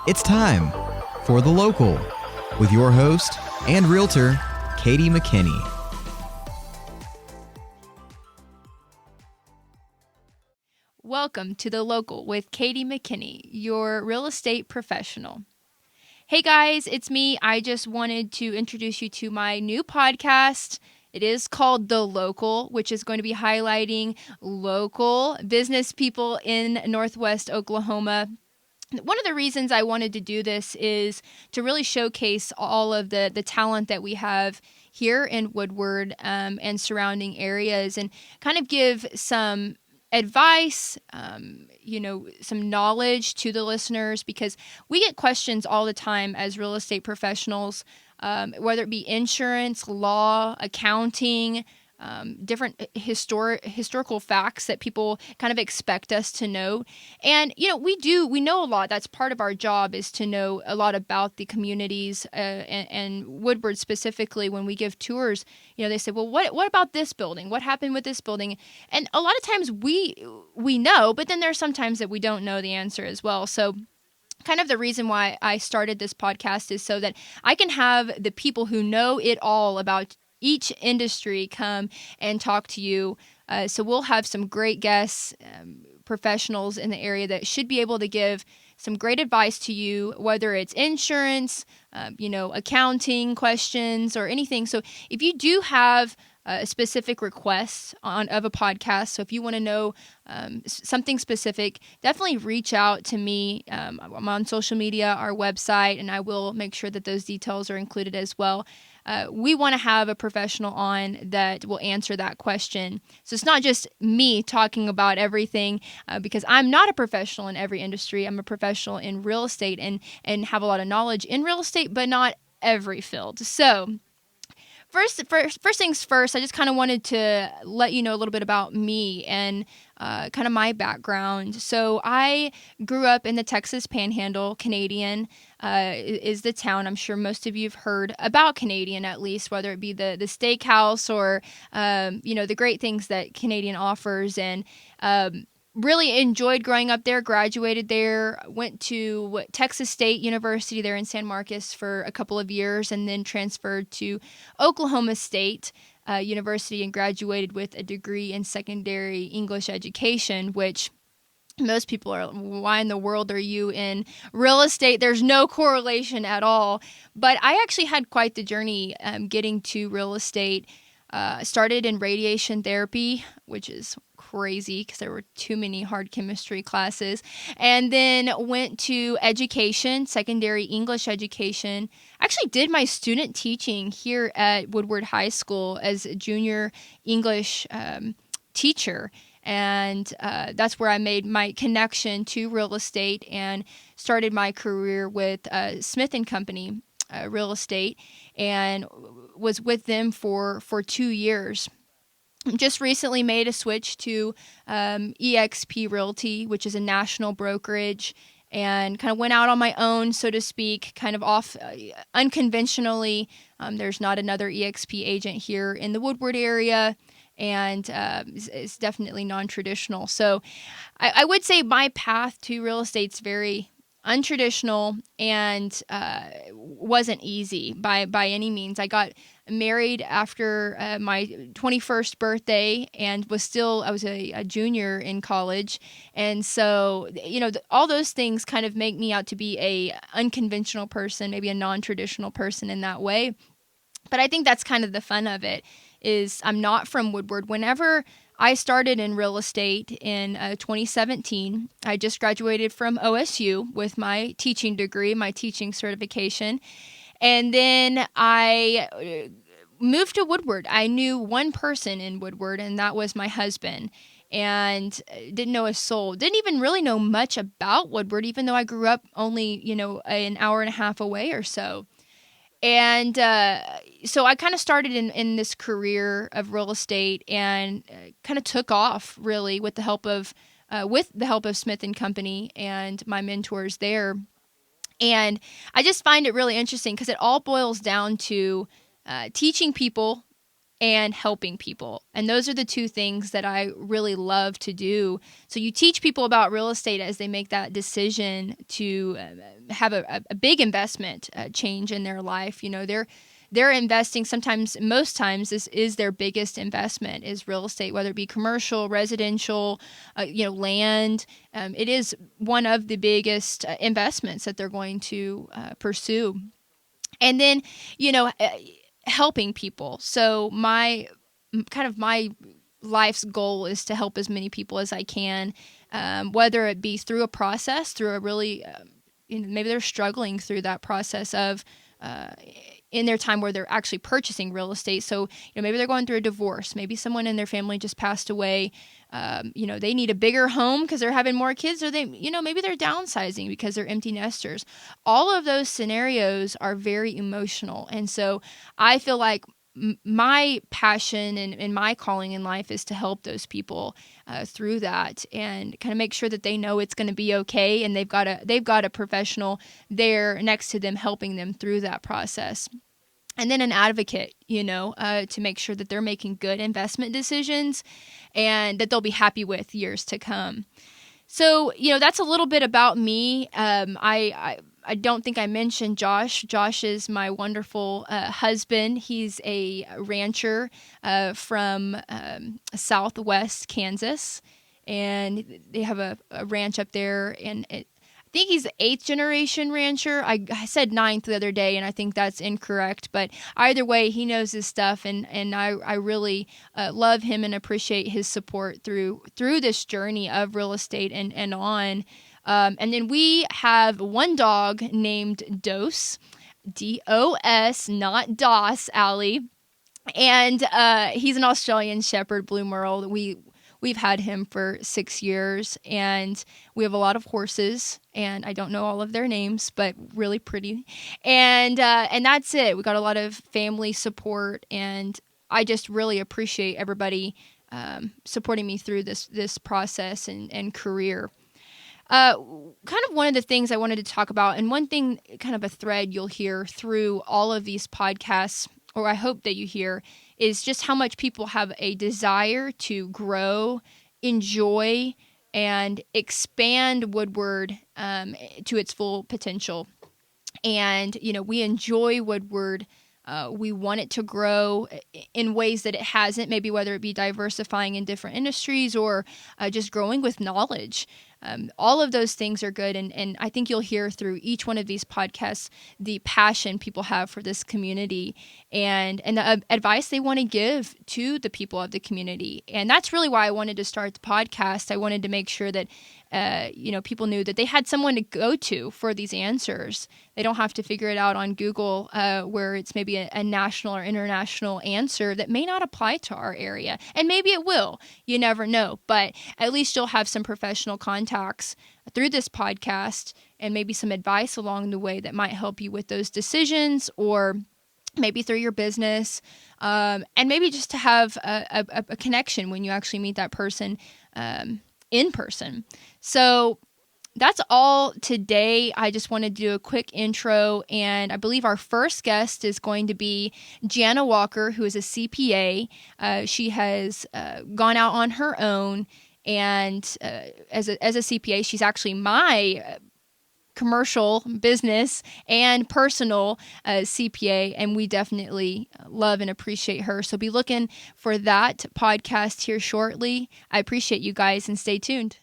It's time for The Local with your host and realtor, Katie McKinney. Welcome to The Local with Katie McKinney, your real estate professional. Hey guys, it's me. I just wanted to introduce you to my new podcast. It is called The Local, which is going to be highlighting local business people in Northwest Oklahoma. One of the reasons I wanted to do this is to really showcase all of the talent that we have here in Woodward and surrounding areas, and kind of give some advice, some knowledge to the listeners, because we get questions all the time as real estate professionals, whether it be insurance, law, accounting, different historical facts that people kind of expect us to know. And, we know a lot. That's part of our job, is to know a lot about the communities and Woodward specifically. When we give tours, they say, well, what about this building? What happened with this building? And a lot of times we know, but then there's sometimes that we don't know the answer as well. So kind of the reason why I started this podcast is so that I can have the people who know it all about each industry come and talk to you. So we'll have some great guests, professionals in the area that should be able to give some great advice to you, whether it's insurance, accounting questions or anything. So if you do have a specific request of a podcast, so if you want to know something specific, definitely reach out to me. I'm on social media, our website, and I will make sure that those details are included as well. We want to have a professional on that will answer that question. So it's not just me talking about everything, because I'm not a professional in every industry. I'm a professional in real estate and have a lot of knowledge in real estate, but not every field. So First things first, I just kind of wanted to let you know a little bit about me and kind of my background. So I grew up in the Texas Panhandle. Canadian is the town. I'm sure most of you have heard about Canadian, at least, whether it be the steakhouse or, the great things that Canadian offers. And really enjoyed growing up there, graduated there, went to Texas State University there in San Marcos for a couple of years, and then transferred to Oklahoma State University and graduated with a degree in secondary English education, which most people are, why in the world are you in real estate? There's no correlation at all. But I actually had quite the journey getting to real estate. Started in radiation therapy, which is crazy because there were too many hard chemistry classes, and then went to education, secondary English education. Actually did my student teaching here at Woodward High School as a junior English teacher, and that's where I made my connection to real estate and started my career with Smith & Company real estate, and was with them for 2 years. Just recently made a switch to eXp Realty, which is a national brokerage, and kind of went out on my own, so to speak, kind of off unconventionally. There's not another eXp agent here in the Woodward area, and it's definitely non-traditional. So I would say my path to real estate's very untraditional and wasn't easy by any means. I got married after my 21st birthday and I was a junior in college. And so, all those things kind of make me out to be a unconventional person, maybe a non-traditional person in that way. But I think that's kind of the fun of it, is I'm not from Woodward. Whenever I started in real estate in 2017. I just graduated from OSU with my teaching degree, my teaching certification. And then I moved to Woodward. I knew one person in Woodward, and that was my husband. And didn't know a soul. Didn't even really know much about Woodward, even though I grew up only, an hour and a half away or so. And so I kind of started in this career of real estate and kind of took off really with the help of Smith & Company and my mentors there. And I just find it really interesting because it all boils down to teaching people and helping people. And those are the two things that I really love to do. So you teach people about real estate as they make that decision to have a big investment change in their life. They're investing most times this is their biggest investment is real estate, whether it be commercial, residential, land. It is one of the biggest investments that they're going to pursue. And then, helping people. So my life's goal is to help as many people as I can, whether it be through a process, through a really, maybe they're struggling through that process of in their time where they're actually purchasing real estate. So, maybe they're going through a divorce. Maybe someone in their family just passed away. They need a bigger home because they're having more kids, or maybe they're downsizing because they're empty nesters. All of those scenarios are very emotional. And so I feel like my passion and my calling in life is to help those people through that and kind of make sure that they know it's going to be okay, and they've got a professional there next to them helping them through that process. And then an advocate, to make sure that they're making good investment decisions and that they'll be happy with years to come. So, that's a little bit about me. I don't think I mentioned Josh. Josh is my wonderful husband. He's a rancher from Southwest Kansas, and they have a ranch up there, and I think he's the 8th generation rancher. I said 9th the other day, and I think that's incorrect. But either way, he knows his stuff, and I really love him and appreciate his support through this journey of real estate and on. And then we have one dog named Dos, D-O-S, not Doss, Allie. And he's an Australian Shepherd Blue Merle. We've had him for 6 years, and we have a lot of horses, and I don't know all of their names, but really pretty. And that's it. We got a lot of family support, and I just really appreciate everybody supporting me through this process and career. Kind of one of the things I wanted to talk about, and one thing, kind of a thread you'll hear through all of these podcasts, or I hope that you hear, is just how much people have a desire to grow, enjoy, and expand Woodward to its full potential. And, we enjoy Woodward. We want it to grow in ways that it hasn't, maybe whether it be diversifying in different industries or just growing with knowledge. All of those things are good, and I think you'll hear through each one of these podcasts the passion people have for this community and the advice they want to give to the people of the community. And that's really why I wanted to start the podcast. I wanted to make sure that people knew that they had someone to go to for these answers. They don't have to figure it out on Google where it's maybe a national or international answer that may not apply to our area. And maybe it will. You never know. But at least you'll have some professional contacts through this podcast and maybe some advice along the way that might help you with those decisions, or maybe through your business, and maybe just to have a connection when you actually meet that person in person. So that's all today. I just want to do a quick intro, and I believe our first guest is going to be Jana Walker, who is a CPA. She has gone out on her own, and as a CPA, she's actually my commercial, business, and personal CPA, and we definitely love and appreciate her. So be looking for that podcast here shortly. I appreciate you guys, and stay tuned.